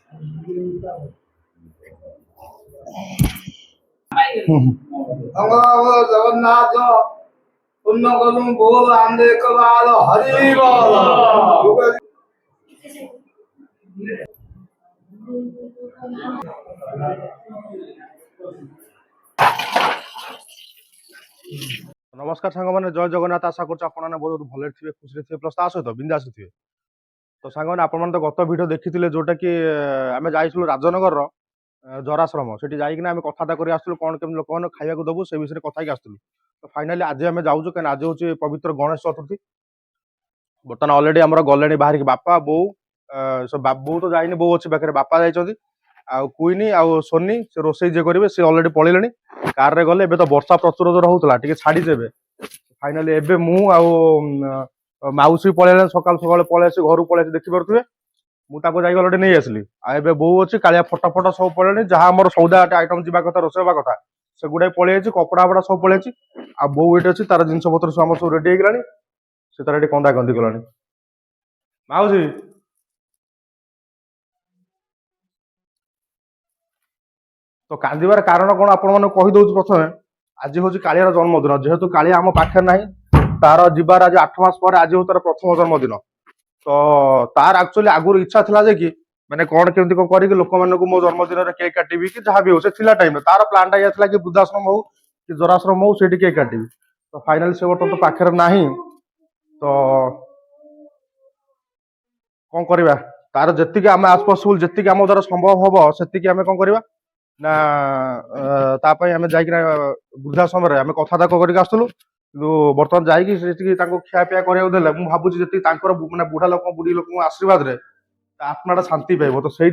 जगन्नाथ पुण्य करूं बोल आंदे कबाल हरि बोल। नमस्कार सांग मैंने जय जगन्नाथ आशा कर बहुत भले थे खुशी थे प्लस ता सहित बिंदास थे। तो सांग मैंने आपण तो गत भिड देखी जोटा कि आम जाइलु राजनगर जराश्रम से जाइना आम कथा कर आसलु कौन केम लोक मैंने खाइबा दबू से विषय कथा आसलु। तो फाइनाली आज आम जाऊँ कहीं आज हूँ पवित्र गणेश चतुर्थी। बर्तमान अलरेडी आम गले बाहर बापा बो सब बो तो जाइनि बो अच्छी पाखे बापा जाइए आउ कुइनी आउ सोनी से रोसे जे करेंगे सी अलरेडी पलैले कार रे गले। तो वर्षा प्रचुर जोर होता टे छाड़ी देवे फाइनाली एबे मु आउ माउसी पलैले सकाल सकाल पलैसे घर पलैसे देखिपे मुझे जाइए अलरेडी नहीं आसली आबे बो अच्छी कालिया फटा फटा सब पलैले जहाँ आम सौदा आइटम जावा कथा रोसे हवा कथा से गुड़ाई पलि कपड़ा फपड़ा सब पलि आ बो ये अच्छी तार जिन पत्र सब सब रेडी होगा से तार कंदा कंदी कला माउसी। तो कांदार कारण कौन आपण कहीदे प्रथम आज हूँ कालियार जन्मदिन जेहेतु कालिया आम पाखे ना तार जीवार आज 8 मास पर आज हूँ तार प्रथम जन्मदिन। तो तार एक्चुअली आगुरी इच्छा थिला जे कि माने कौन केमती कौन करी लोक मानक मो जन्मदिन में केक काटिबी कि जहाँ भी हो से थिला टाइम तार प्लान टा था कि वृद्धाश्रम हो कि जराश्रम हो से केक काटिबी। तो फाइनाली से बर्तमान तो पाखे नाही तो कौन करवा तार जी आम आज पसिबल जी आम द्वारा संभव हम से आम कौन करवा ना तापाई आम जा वृद्धाश्रम आम कथा करके आसलु कि बर्तमान जा खियापिया कराया मुझे भावुँ जी मैंने बुढ़ा लोक बुढ़ी लोक आशीर्वाद रे आत्माटा शांति पाइब। तो से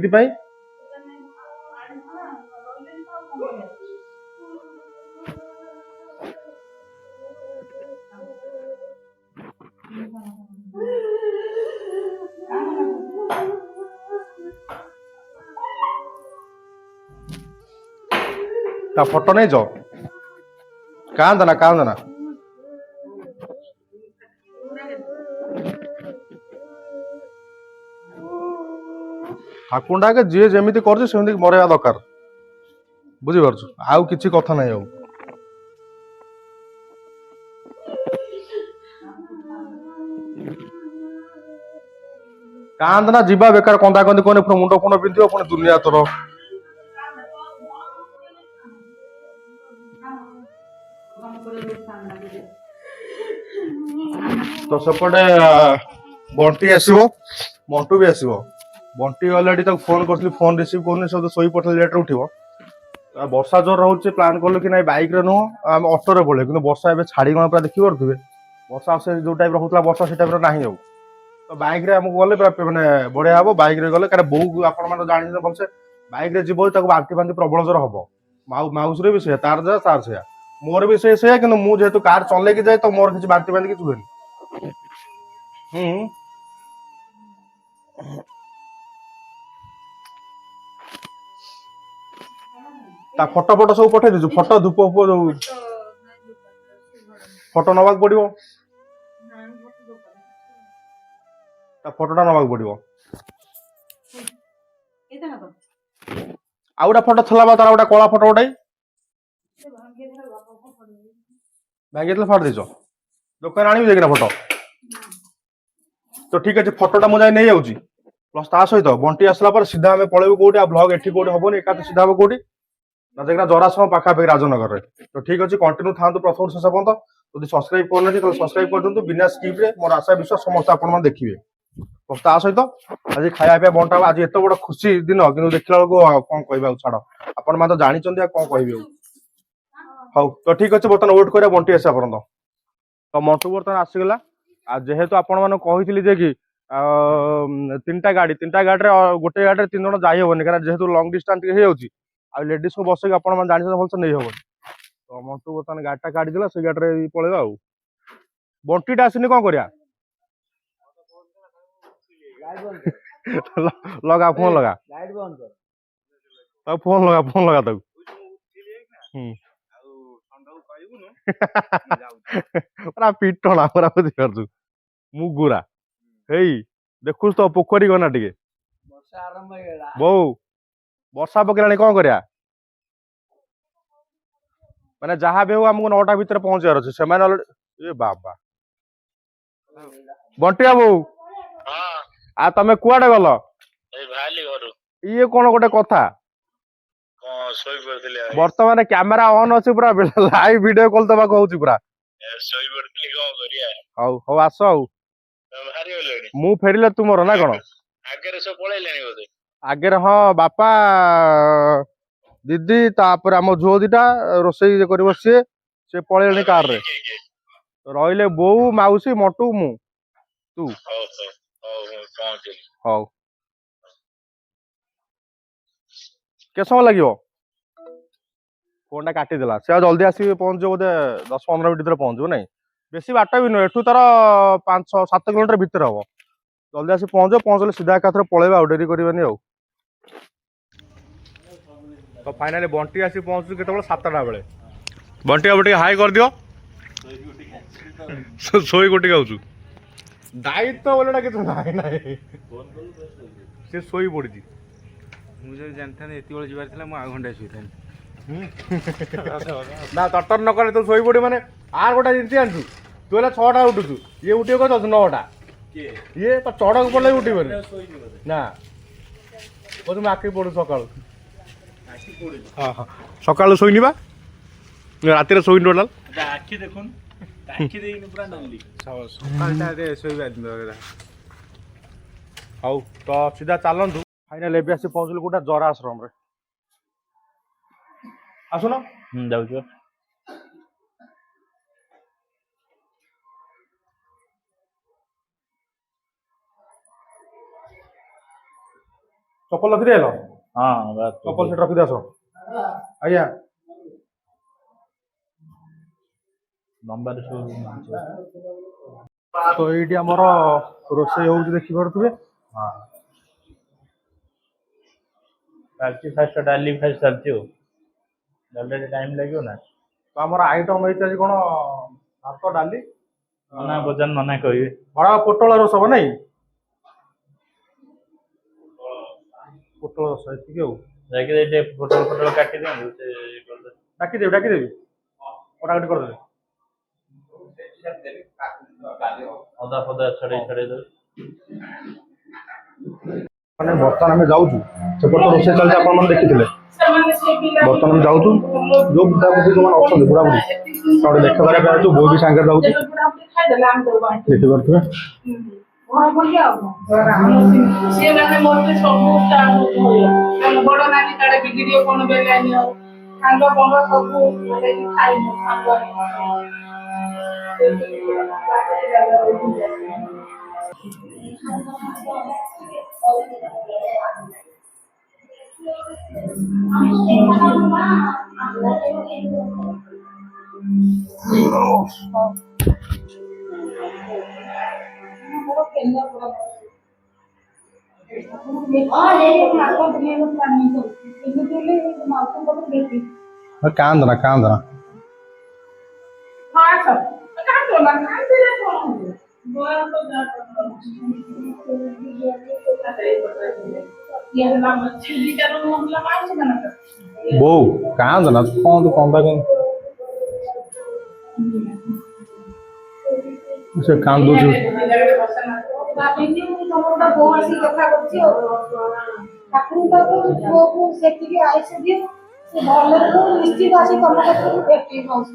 फोटो नहीं जाओ कांदना कांदना ठाकुर के जी जमी कर मरवा दरकार बुझीपार आउ कि कथा ना आउ कांदना जीवा बेकार कंदा कंदी कहने पुणी मुंड फुंड पिंध पुणी दुनिया तोर तो सेपटे बंटी आसो मंटू भी आसो बंटी अलरेडी तक फोन कर फोन रिसीव कर सब शोई पड़े लेट उठो वर्षा जोर रोचे प्लान कलु कि ना बैक रे नुह आम अटो रे पड़े कि वर्षा ए छाड़ी पूरा देखी पारे वर्षा से जो टाइप होता वर्षा से टाइप ना हो। तो बैक रे आमको गले मैंने बढ़िया हम बैक रे गले क्या बो आप जानी भलसे बैक रे जीव बांति बांति प्रबल जोर हम माउस भी से तार जा तार से मोर भी से कि मुझे कार चल जाए तो मोर किसी बांति बांति किसी हुए फोटो फोटो सब पठे दीजिए फोटो धूप फोटो नवाक पड़ो फोटोटा नवाक पड़ो आ गोटे फोटो थला तार गोटे कला फोटो गोटे भांगी फाड़ देच दुकान आनी देखना फोटो। तो ठीक अच्छे फोटोटा मुझे नहीं जाऊँगी प्लस ता सहित बंटी आसला पर सीधा आम पलैबू कौटी ब्लॉग एटी कौटी हेनी एका सीधा हम कौटी ना देखना जराश्रम पाखापाखि राजनगर में। तो ठीक अच्छे कंटिन्यू था प्रथम शेष पर्यटन जब सब्सक्राइब करना तो सब्सक्राइब कर बिना स्किप रे मोर आशा विश्वास समस्त आप देखिए। प्लस ता सहित आज खाया पिया बंटा आज एत बड़ खुशी दिन कि देखला बेलू कौन कह छाड़ आपण मैंने जानते कौन कह हाउ। तो ठीक अच्छे बर्तमान वेट करा बंटी आसा पर्यटन तो मंटू बर्तमान आसीगला जेहेतु आपण मैंने कही जे कि तीनटा गाड़ी गोटे गाड़ी 3 जन जाई हेनी क्या जेहेतु लंग डिस्टेंस हो लेडीज को बस आप जानते भलसे नहीं हेनी। तो मंटू बर्तमान गाड़ीटा काढ़ीदेला से गाड़ी पलैबा आ बंटीटा आसनी कौन करिया लगा फोन लगा फोन लगा तक पूरा पिटना पूरा बुझीपार मुगुरा हे देखुस तो पोखरी गना टे ବୋଉ ବର୍ଷା ପକେଇଲାଣି କଣ କରିବା ମାନେ ଯାହା ବି ହଉ ଆମକୁ 9ଟା ଭିତରେ ପହଞ୍ଚିବାର ଅଛି ସେମାନେ ଏ ବାବା ବଣ୍ଟିଆ ବୋଉ ଆଉ ତମେ କୁଆଡେ ଗଲ ଇଏ କଣ ଗୋଟେ କଥା ବର୍ତ୍ତମାନ କ୍ୟାମେରା ଅନ୍ ଅଛି ପୁରା ଲାଇଭ ଭିଡିଓ କଲ ଦବାକୁ ହଉଛି ପୁରା ହଉ ହଉ ଆସ ଆଉ ମୁଁ ଫେରିଲେ ତୁମର ନା କଣ ଆଗରେ ହଁ ବାପା ଦିଦି ତାପରେ ଆମ ଝୁଅ ଦିଟା ରୋଷେଇ କରିବ ସିଏ ସେ ପଳେଇଲେଣି କାରରେ ରହିଲେ ବୋଉ ମାଉସୀ ମଟୁ ମୁଁ ତୁ ହଉ କେତେ ସମୟ ଲାଗିବ ଫୋନ ଟା କାଟିଦେଲା ସେ ଆଉ ଜଲ୍ଦି ଆସିକି ପହଞ୍ଚିବ ବୋଧେ 10-15 ମିନିଟ୍ ଭିତରେ ପହଞ୍ଚିବ ନାଇଁ ବେଶୀ ବାଟ ବି ନୁହେଁ ଏଠୁ ତାର 5-7 କିଲୋମିଟର ଭିତରେ ହବ ଜଲ୍ଦି ଆସି ପହଞ୍ଚିଲେ ସିଧା ଏକାଥରେ ପଳେଇବା ଆଉ ଡେରି କରିବାନି ଆଉ ତ ଫାଇନାଲି ବଣ୍ଟି ଆସି ପହଞ୍ଚୁଛୁ କେତେବେଳେ 7ଟା ବେଳେ ବଣ୍ଟି ବାବୁ ଟିକେ ହାଇ କରିଦିଅ ଶୋଇ ଗୋଟି ଗାଉଛୁ ଦାୟିତ୍ୱ ବୋଲେଟା କିଛି ନାହିଁ ନାହିଁ ସେ ଶୋଇ ପଡିଛି ମୁଁ ଯଦି ଜାଣିଥାନ୍ତି ଏତିକିବେଳେ ଯିବାର ଥିଲା ମୁଁ ଆଉ ଘଣ୍ଟା ଶୋଇଥାନ୍ତି ନା ତରତର ନ କଲେ ତୁ ଶୋଇ ପଡି ମାନେ ଆର ଗୋଟେ ଜିନିଷ ଆଣିଛୁ ତୁ ହେଲେ 6ଟା ଉଠୁଛୁ ଇଏ ଉଠିବ କହୁଛୁ 9ଟା ଇଏ ଚଢକୁ ପଡିଲେ ଉଠିବନି ନା କହୁଛୁ ମୁଁ ଆଖି ପଡୁ ସକାଳୁ ସକାଳୁ ଶୋଇନି ବା ରାତିରେ ଶୋଇନି ଟୋଟାଲ ଆଖି ଦେଖୁନ ଆଖି ଦେଇନି ପୁରା ନାଲି ସକାଳଟା ଶୋଇବା ହଉ ତ ସିଧା ଚାଲନ୍ତୁ ଫାଇନାଲ ଏବେ ଆସି ପହଞ୍ଚିଲୁ କୋଉଟା ଜରା ଆଶ୍ରମରେ ଆସୁନ ଯାଉଛୁ ଚପଲ ରଖିଦେଲ ହଁ ଚପଲ ସେଠି ରଖିଦେ ଆସ ଆଜ୍ଞା ତ ଏଇଠି ଆମର ରୋଷେଇ ହଉଛି ଦେଖିପାରୁଥିବେ ଚାଲିଛି ଫାଷ୍ଟ ଡାଲି ଫାଷ୍ଟ ଚାଲିଛି ଆଉ ଡାଲିରେ ଟାଇମ୍ ଲାଗିବ ନା ତ ଆମର ଆଇଟମ ହେଇଛି ଆଜି କଣ ଭାତ ଡାଲି ନନା ବଜାର ନନା କହିବେ ବଡ ପୋଟଳ ରସ ହବ ନାଇଁ ପୋଟଳ ରସ ଏତିକି ଆଉ ଯାଇକି ଟିକେ ପୋଟଳ କାଟି ଦିଅନ୍ତୁ ସେ ଡାକିଦେବି କଟାକଟି କରିଦେବି ଅଦା ଫଦା ଛଡେଇ ଦେବେ ମାନେ ବର୍ତ୍ତମାନ ଆମେ ଯାଉଛୁ ସେପଟେ ରୋଷେଇ ଚାଲିଛି ଆପଣ ମାନେ ଦେଖିଥିଲେ ବର୍ତ୍ତମାନ ଆମେ ଯାଉଛୁ ଯୋଉ ବୁଢାବୁଢୀ ଯୋଉମାନେ ଅଛନ୍ତି ବୁଢାବୁଢୀ ଗୋଟେ ଦେଖା କରିବା ପାଇଁ ଯାଉଛୁ ବୋଉ ବି ସାଙ୍ଗରେ ଯାଉଛି ଦେଖିପାରୁଥିବେ ବଡ ନାନୀ କାଳେ ବିଗିଡିଏ କଣ ବେଲାନି ଆଉ ସାଙ୍ଗ ବଙ୍ଗ ସବୁ ଖାଇବୁ ସାଙ୍ଗ କାନ୍ଦନା ବୋଉ କାନ୍ଦନା କଣ ତୁ କନ୍ଦା ସେ କାନ୍ଦୁଛୁ ସେତିକି ଆୟୁଷ ଦିଅ ସେ ଭଲରେ ନିଶ୍ଚିତ ଆସି ତମ କତିରୁ ଭେଟି ମାଉସୀ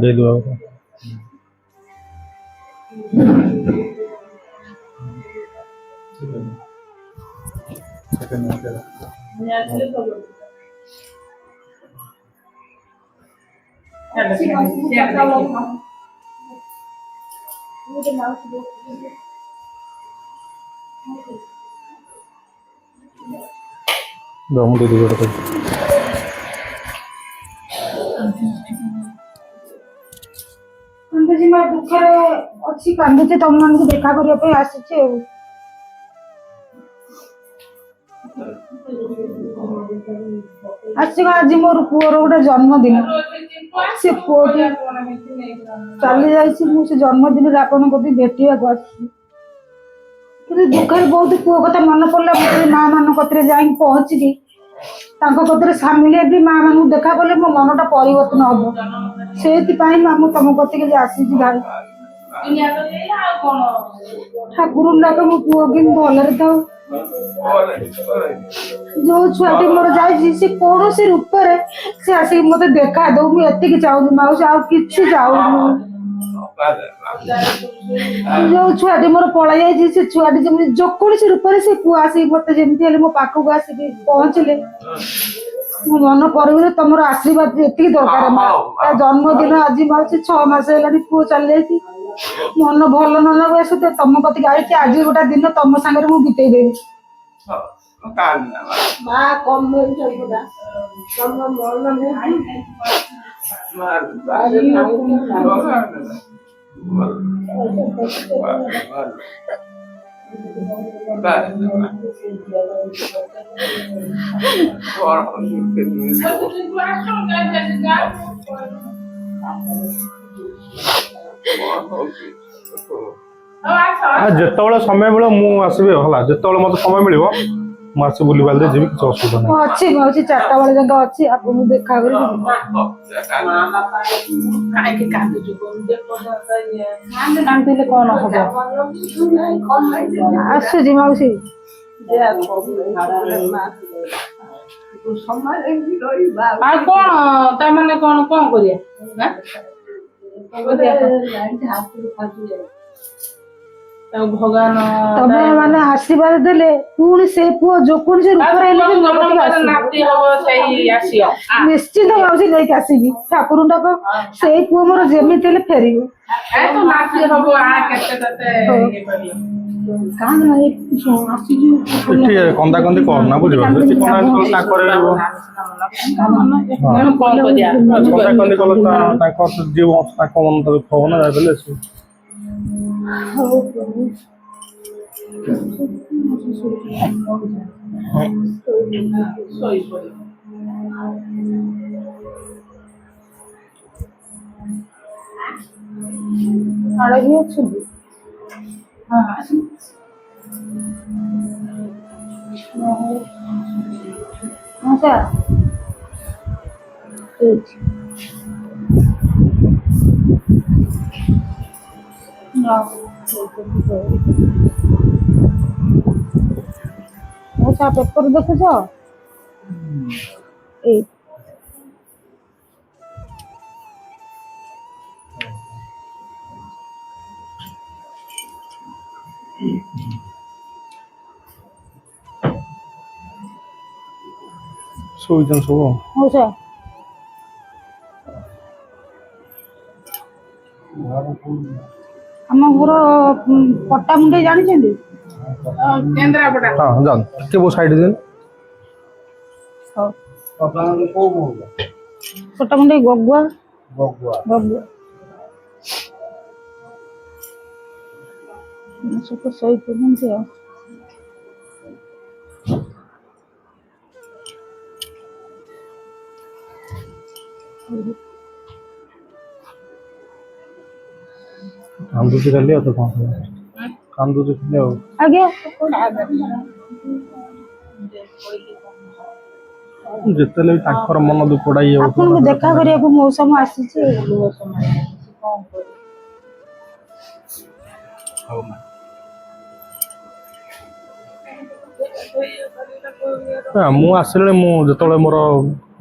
ଦେଇଦବା ମୁଁ ଦେଇଦେବି ଗୋଟେ କାନ୍ଦୁଛି ମା ଦୁଃଖରେ ଅଛି କାନ୍ଦୁଛି ତମ ମାନଙ୍କୁ ଦେଖା କରିବା ପାଇଁ ଆସିଛି ଆଉ ଆସିବ ଆଜି ମୋର ପୁଅର ଗୋଟେ ଜନ୍ମଦିନ ସେ ପୁଅଟି ଚାଲି ଯାଇଛି ମୁଁ ସେ ଜନ୍ମଦିନରେ ଆପଣଙ୍କ କତିକି ଭେଟିବାକୁ ଆସିଛି କିନ୍ତୁ ଦୁଃଖରେ ବହୁତ ପୁଅ କଥା ମନେ ପଡିଲା ମୁଁ କହିଲି ମା ମାନଙ୍କ କତିରେ ଯାଇକି ପହଞ୍ଚିକି ତାଙ୍କ କତିରେ ସାମିଲ ହେବି ମା ମାନଙ୍କୁ ଦେଖା କଲେ ମୋ ମନଟା ପରିବର୍ତ୍ତନ ହବ ସେଇଥିପାଇଁ ମା ମୁଁ ତମ କତିକି ଆସିଛି ଭାଇ ଠାକୁର ଡାକ ମୋ ପୁଅ କିନ୍ତୁ ଭଲରେ ଥାଉ ଯୋଉ ଛୁଆଟି ମୋର ଯାଇଛି ସେ କୌଣସି ରୂପରେ ସେ ଆସିକି ମତେ ଦେଖା ଦଉ ମୁଁ ଏତିକି ଚାହୁଁଛି ମାଉସୀ ଆଉ କିଛି ଚାହୁଁନି ଯୋଉ ଛୁଆଟି ମୋର ପଳେଇ ଯାଇଛି ସେ ଛୁଆଟି ଯେମିତି ଯେକୌଣସି ରୂପରେ ସେ ପୁଅ ଆସିକି ମତେ ଯେମିତି ହେଲେ ମୋ ପାଖକୁ ଆସିକି ପହଞ୍ଚିଲେ ମୋ ମନ ପରିବରେ ତମର ଆଶୀର୍ବାଦ ଏତିକି ଦରକାର ମା ତା ଜନ୍ମଦିନ ଆଜି ମାଉସୀ 6 ମାସ ହେଲାଣି ପୁଅ ଚାଲି ଯାଇଛି ମନ ଭଲ ନ ଲାଗୁ ଆସୁ ତମ କତିକି ଆଇଛି ଆଜି ଗୋଟେ ଦିନ ତମ ସାଙ୍ଗରେ ମୁଁ ବିତେଇ ଦେବି ମା କମ ତମ ଯେତେବେଳେ ସମୟ ମିଳିବ ମୁଁ ଆସିବି ହେଲା ଯେତେବେଳେ ମତେ ସମୟ ମିଳିବ ମୁଁ ଆସି ବୁଲି ବାଲି ଯିବି କିଛି ଅସୁବିଧା ନାହିଁ ଅଛି ମାଉସୀ 4ଟା ବେଳେ ଯାକ ଅଛି ଆପଣଙ୍କୁ ଦେଖା କରିବି କାନ୍ଦିଲେ କଣ ହବ ଆସୁଛି ମାଉସୀ ଆଉ କଣ ତାମାନେ କଣ କରିବା ଭଗବାନ ତମେ ମାନେ ଆଶୀର୍ବାଦ ଦେଲେ ପୁଣି ସେ ପୁଅ ଯେକୌଣସି ରୂପରେ ହେଲେ ବି ମୋ କତିକି ଆସିବ ନାତି ହବ ସେଇ ଆସିବ ନିଶ୍ଚିତ ମାଉସୀ ନେଇକି ଆସିବି ଠାକୁର ଡାକ ସେଇ ପୁଅ ମୋର ଯେମିତି ହେଲେ ଫେରିବ ନାତି ହବ କେତେ କେତେ ଇଏ କରିବ ଏଠି କନ୍ଦା କନ୍ଦି କରନା ବୁଝିପାରୁଛ ଏଠି କନ୍ଦା କଲେ ତାଙ୍କ ଯିଏ ତାଙ୍କ ମନ ଦୁଃଖ ହବ ନା ଯାଇ ଆଡ଼େ ଅଛନ୍ତି ହଁ ସାର୍ ଆଚ୍ଛା ପେପର ଦେଖୁଛ ଏଇ ଶୋଇଛନ୍ତି ସବୁ ହଉ ସାର୍ ଆମ ଘର ପଟ୍ଟାମୁଣ୍ଡେଇ ଜାଣିଛନ୍ତି କେନ୍ଦ୍ରାପଡ଼ା ହଁ ଯାଆନ୍ତୁ ଟିକେ ବହୁ ସାଇଡ୍ ଦିନ ପଟ୍ଟାମୁଣ୍ଡେଇ ଗଗୁଆ ସବୁ ଶୋଇପଡ଼ନ୍ତି ଆଉ କାନ୍ଦୁଛି ଖାଲି ଆଉ ତ କଣ କାନ୍ଦୁଛି ଖାଲି ଆଉ ଆଜ୍ଞା ଯେତେବେଳେ ବି ତାଙ୍କର ମନ ଦୁଃଖଟା ଇଏ ଆପଣଙ୍କୁ ଦେଖା କରିବାକୁ ମଉସା ମୁଁ ଆସିଛି ମୁଁ ଆସିଲେ ମୁଁ ଯେତେବେଳେ ମୋର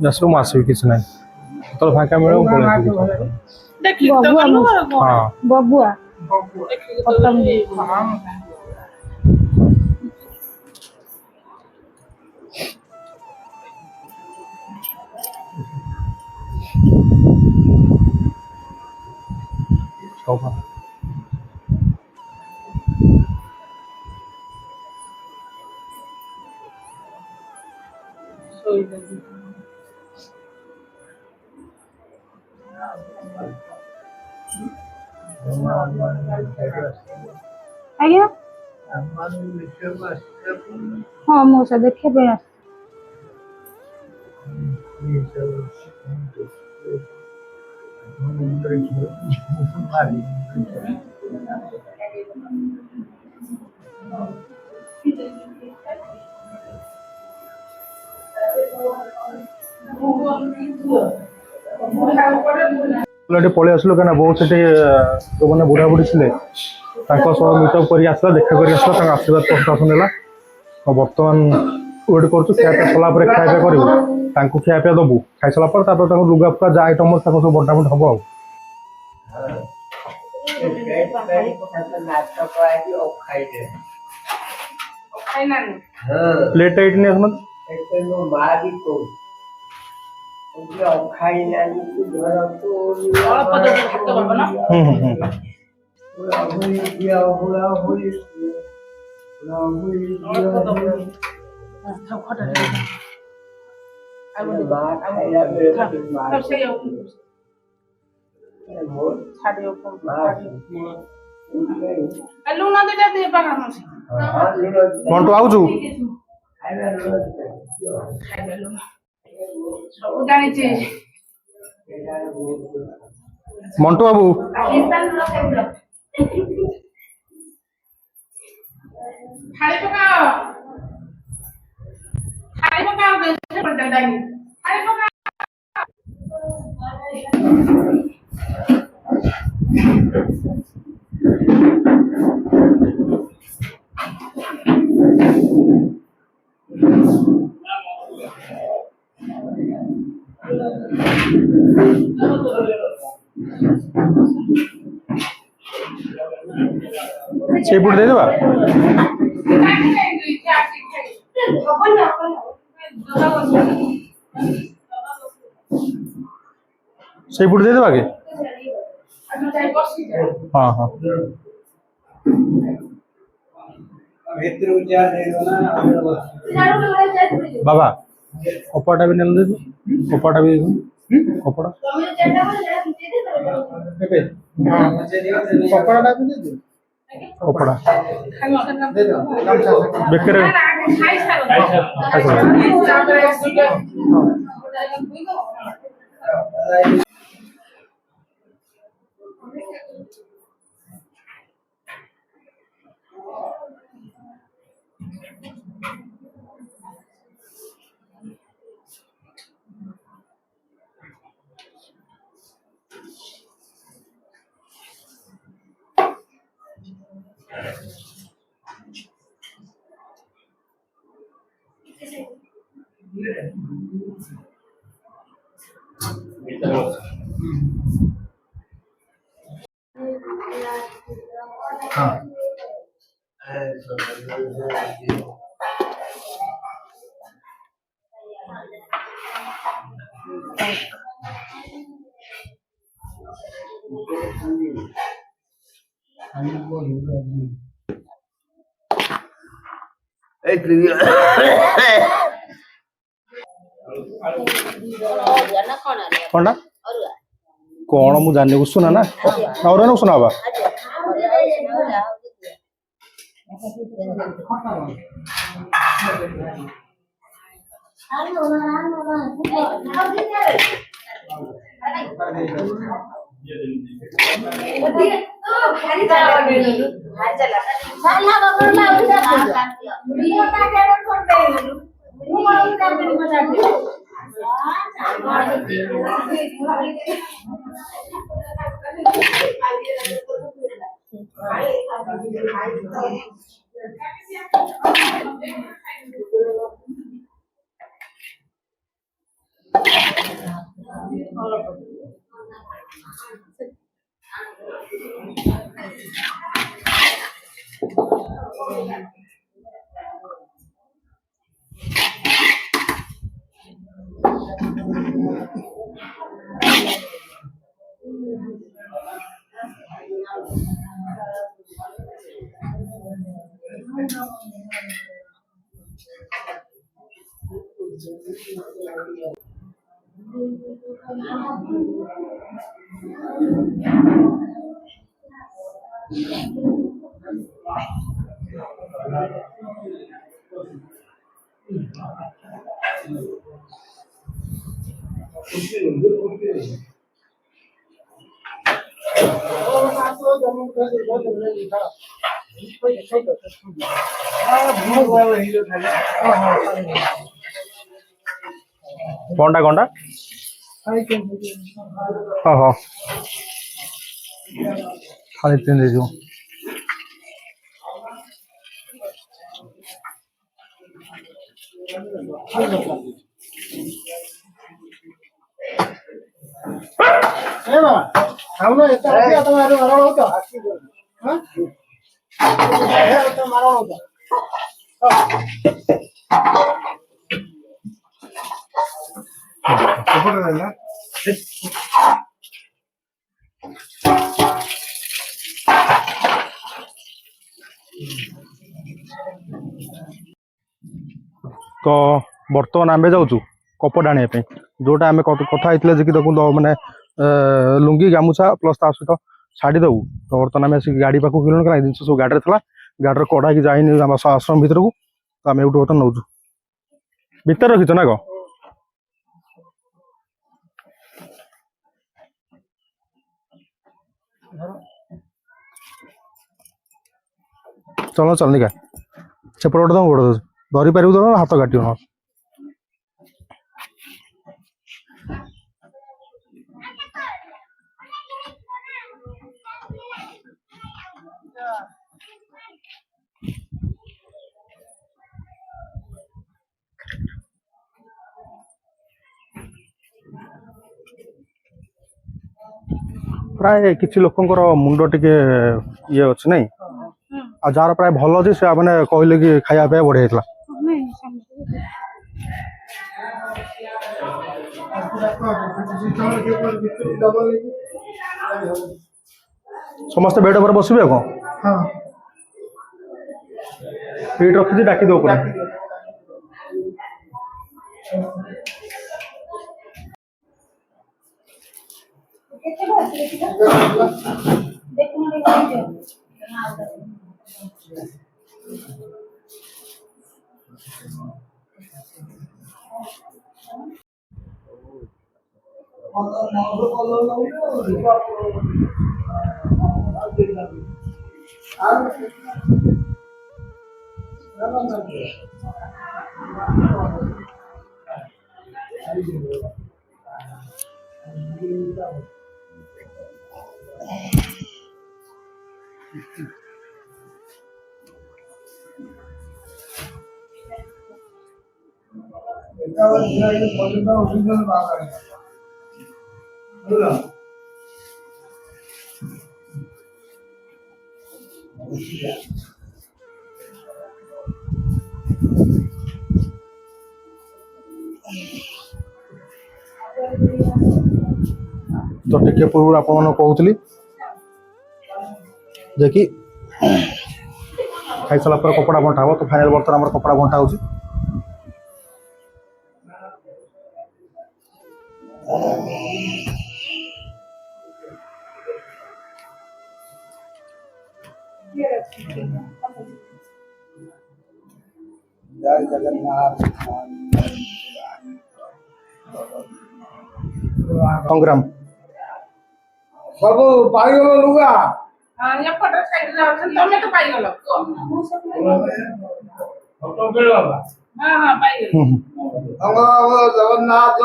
ଆସିବ ମୁଁ ଆସିବି କିଛି ନାହିଁ ଯେତେବେଳେ ଫାଙ୍କା ମିଳିବ ମୁଁ ପଳେଇ ଆସିବି ହଁ ବଗୁଆ ଆଜ୍ଞା ହଁ ମଉସା ଦେଖିବା ପାଇଁ ଆସ ଏଠି ପଳେଇ ଆସିଲୁ କାହିଁକିନା ବହୁତ ସେଠି ଯୋଉମାନେ ବୁଢ଼ାବୁଢ଼ୀ ଥିଲେ ତାଙ୍କ ସହ ମିଟଅପ୍ କରିକି ଆସିଲା, ଦେଖା କରି ଆସିଲା, ତାଙ୍କ ଆଶୀର୍ବାଦ ପ୍ରଶାସନ ନେଲା। ଆଉ ବର୍ତ୍ତମାନ ୱେଟ୍ କରୁଛୁ, ଖିଆପିଆ ସରିଲା ପରେ ଖିଆପିଆ କରିବୁ, ତାଙ୍କୁ ଖିଆପିଆ ଦେବୁ, ଖାଇସାରିଲା ପରେ ତାପରେ ତାଙ୍କୁ ଲୁଗା ଫୁଗା ଯାହା ଆଇଟମ୍ ଅଛି ତାକୁ ସବୁ ବଣ୍ଟାବଣ୍ଟି ହବ ଆଉ। ପ୍ଲେଟ୍ ଏଇଠି ନେଇ ଆସୁନାହାନ୍ତି। ଅଳ୍ପ ଦେବୁ ଭାତ ବାବା ନା ଲୁଣ ଦିଟା দিয়ে ପାଖା ମଣ୍ଟୁ ଆଉଛୁ ସବୁ ଜାଣିଛି ମଣ୍ଟୁ ବାବୁ ଖାଇ ପକାଅ ଖାଇ ପକାଅ ଖାଇ ପକାଅ ସେଇପଟେ ଦେଇଦେବା ସେଇପଟେ ଦେଇଦେବା କି ହଁ ହଁ ବାବା କପଡ଼ାଟା ବି ନେଲେ ଦେବୁ କପଡ଼ା ବି କପଡ଼ା କପଡ଼ାଟା ବି ଦେଇଦେବୁ କପଡ଼ା ବେକରେ କଣଟା କଣ ମୁଁ ଜାଣିନି ଉଷୁନା ନା ଅରୁଆ ନା ଉଷୁନା ବାବା କଣଟା କଣଟା? ଓହୋ ଖାଲି 3 ଦେଇଯିବ। ତ ବର୍ତ୍ତମାନ ଆମେ ଯାଉଛୁ କପଡ଼ା ଆଣିବା ପାଇଁ, ଯୋଉଟା ଆମେ କଥା ହେଇଥିଲେ ଯେ କି ତାକୁ ମାନେ ଲୁଙ୍ଗି ଗାମୁଛା ପ୍ଲସ୍ ତା ସହିତ ଶାଢ଼ୀ ଦେବୁ। ତ ବର୍ତ୍ତମାନ ଆମେ ଆସିକି ଗାଡ଼ି ପାଖକୁ ଗଲୁଣି, କାରଣ ଜିନିଷ ସବୁ ଗାଡ଼ିରେ ଥିଲା, ଗାଡ଼ିରେ କଢ଼ାକି ଯାଇନି ଆମ ଆଶ୍ରମ ଭିତରକୁ। ତ ଆମେ ଏଇଠୁ ବର୍ତ୍ତମାନ ନେଉଛୁ। ଭିତରେ ରଖିଛ ନା କଣ? ଚଲ ନିକା ସେପଟେ ଗୋଟେ ତମ ଗୋଡ଼ ଦଉଛି, ଧରି ପାରିବୁ ତ ହାତ କାଟିବ ନ। ପ୍ରାୟ କିଛି ଲୋକଙ୍କର ମୁଣ୍ଡ ଟିକେ ଇଏ ଅଛି ନାଇଁ, ଆଉ ଯାହାର ପ୍ରାୟ ଭଲ ଅଛି ସେ ମାନେ କହିଲେ କି ଖାଇବା ପିଇବା ବଢିଆ ହେଇଥିଲା। ସମସ୍ତେ ବେଡ୍ ଉପରେ ବସିବେ ଆଉ କଣ? ଏଇଠି ରଖିଛି, ଡାକି ଦଉ ପୁରା। तो टिके पूर्व आप कहूली जे कि खाई सारा कपड़ा बंटा हम, तो फाइनाल बर्तमान आम कपड़ा बंटा हो। जय जगन्नाथ संग्राम सब पाइगल लुगा ଏପଟ ସାଇଡରେ ଅଛନ୍ତି, ତମେ ତ ପାଇଗଲ। जगन्नाथ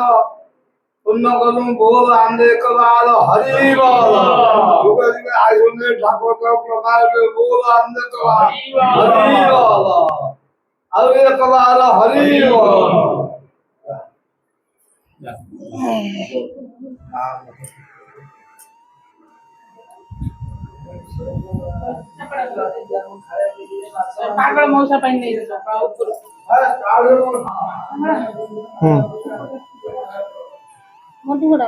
पुण्य करूं बोल आंदे कबाल हरि बोल आई सुनने ठाकुर का प्रकार में बोल आंदे कबाल हरि बोल अरे कबाल हरि बोल। ପାଗଳ ମଉସା ପାଇଁ ନେଇଯିବ ଉପରୁ। मोटी बड़ा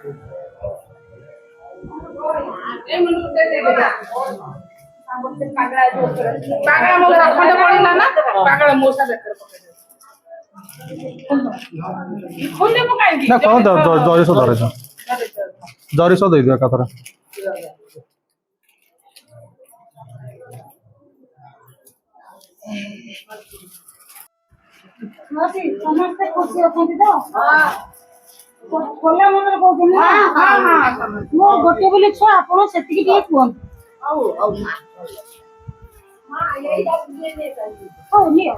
ଏ ମନକୁ ଦେ ବେଟା ପାଗଳା ମଉସା ଖଣ୍ଡେ ପଡିଲା ନା ପାଗଳା ମଉସା ଦେଖରେ ପକେଇ ଖଣ୍ଡେ ପକାଇକି ନା କଣ ଜରିସ ଧରିଛ ଜରିସ ଦେଇଦିଅ ଏକାଥରେ ସମସ୍ତେ ଖୁସି ଅଛନ୍ତି ତ ଖୋଲା ମନରେ କହୁଛନ୍ତି ନା ମୋ ଗୋଟେ ବୋଲି ଛୁଆ ଆପଣ ସେତିକି ଟିକେ କୁହନ୍ତୁ ହଉ ନିଅ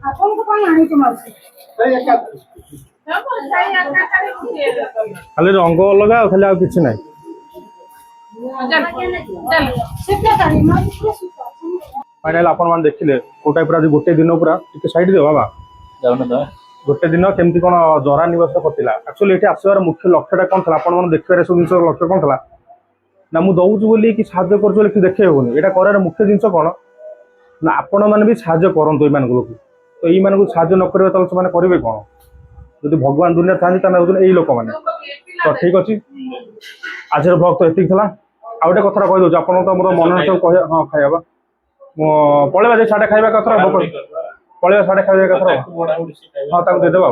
ଆପଣଙ୍କ ପାଇଁ ଆଣିଛୁ ମାଉସୀ ଖାଲି ରଙ୍ଗ ଅଲଗା ଆଉ ଖାଲି ଆଉ କିଛି ନାହିଁ फाइनाल आपण मान देखिले कोटा पूरा गोटे दिन पूरा टिके साइड दियो बाबा जाउन त गोटे दिन केमती कोन जरा निवास करथिला एक्चुअली एठी आसीबार मुख्य लक्ष्यटा कोन थला आपण मन देखिबारे सब जिंस लक्ष्य कोन थला ना मु दउछु बोली कि साहाय्य करछु बोली कि देखे होनी एटा करार मुख्य जिंस कोन ना आपण मान भी साहाय्य करंतो ई मान लोक तो ई मान को साहाय्य न करबे त माने करिवे कोन जदि भगवान दुनिया थानी ता होतन एई लोक माने तो ठीक अछि आजर ब्लॉग तो एतिक थला आ गोटे कथा कहि दउ आपण तो मोर मन सब कहि हां खाइबा पळेबा जे साडे खाइबा कथा पळेबा साडे खाइबा कथा हां ताको दे देबा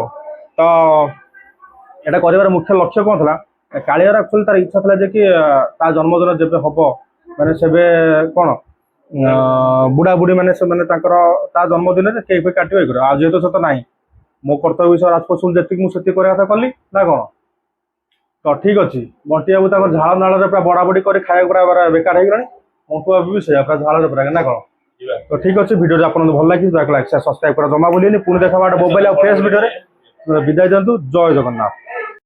तो एटा करिवार मुख्य लक्ष्य कोन थला कालियार एक्चुअली तार इच्छा थला जे कि ता जन्मदिन जेबे हबो माने सेबे कोन बुढ़ा बुढ़ी माने से माने ताकर ता जन्मदिन रे केक काटिबे कर आ जे तो सत नाही मो कर्तव्य विषय राजपथ सुन जेतिक मु सेति करे कथा कली ना कोन तो ठीक अछि बंटी बाबू ताकर झाळ नाळ रे पूरा बड़ा बड़ी करे खाया पूरा बेकार हे गलानी मोटू बाबू भी से पूरा झाळ रे पूरा ना कोन तो ठीक अच्छे वीडियो आपको भल लगी लाइक सब्सक्राइब कर जमा बोलिए पुणी देखा मोबाइल और फेस वीडियो विदाय दिंतु जय जगन्नाथ।